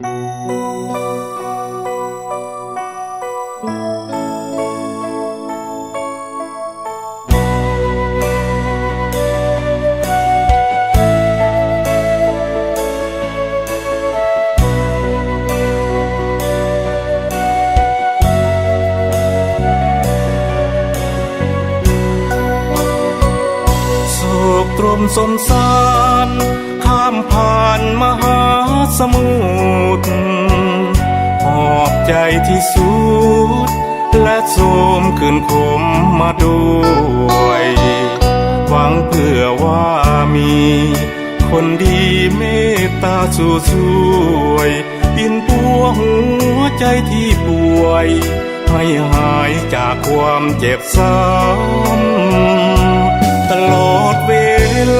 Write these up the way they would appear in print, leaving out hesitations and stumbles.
ตรมสมสารข้ามผ่านมหาสมุทรหอบใจที่สุดและโสมคืนคมมาด้วยหวังเพื่อว่ามีคนดีเมตตาสู้ช่วยปิ่นปัวหัวใจที่ป่วยให้หายจากความเจ็บซ้ำตลอดเว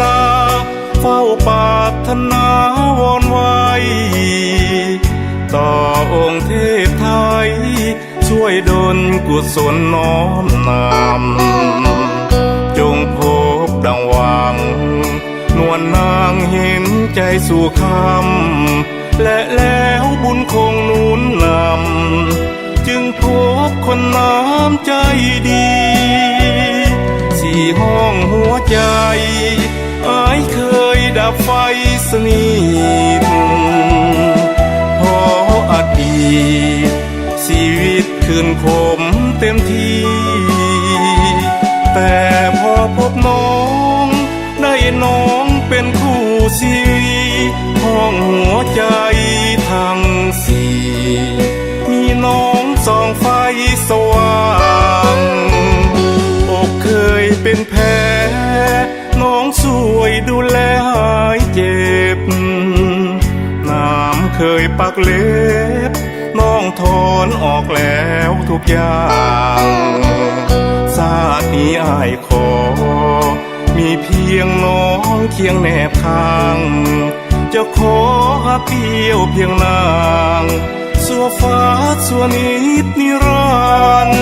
ลาเฝ้าปรารถนาวอนไว้ต่อองค์เทพไทยช่วยดลกุศลน้อมนำจงพบดังหวังนวลนางเห็นใจสู่คำและแล้วบุญคงหนุนนำจึงพบคนน้ำใจดีสี่ห้องหัวใจอ้ายเคยดับไฟสนิทพออดีตชีวิตคืนคมเต็มที่แต่พอพบน้องได้น้องเป็นคู่ชีวิตห้องหัวใจทั้งสี่มีน้องส่องไฟสว่างอกเคยเป็นแผลน้องช่วยดูแลหายเจ็บน้ำเคยปักเล็บน้องถอนออกแล้วทุกอย่างชาตินี้อ้ายขอมีเพียงน้องเคียงแนบข้างจะขอหักเดียวเพียงนางสัวฟ้าสัวนิดนิรันดร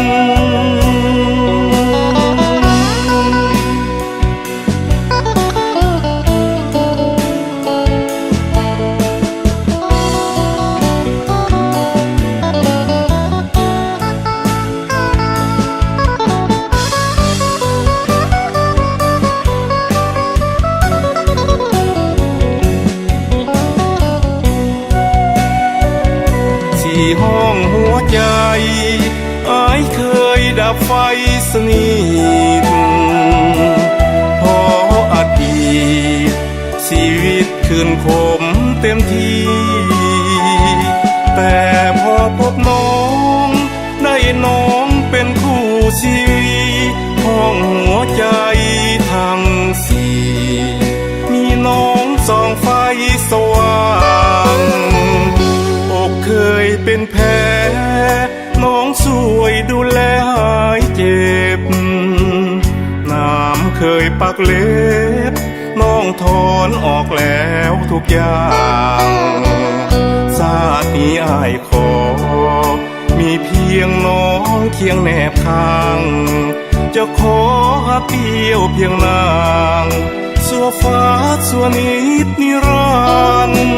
์ห้องหัวใจอ้ายเคยดับไฟสนิทพออดีตชีวิตคืนคมเต็มที่แต่พอพบน้องได้น้องเป็นคู่ชีวิตห้องหัวใจทั้งสี่มีน้องส่องไฟสว่างอกเคยเป็นแผลน้องช่วยดูแลหายเจ็บน้ำเคยปักเล็บน้องถอนออกแล้วทุกอย่างชาตินี้อ้ายขอมีเพียงน้องเคียงแนบข้างจะขอหักเดียวเพียงนางสัวฟ้าสัวนิดนิรันดร์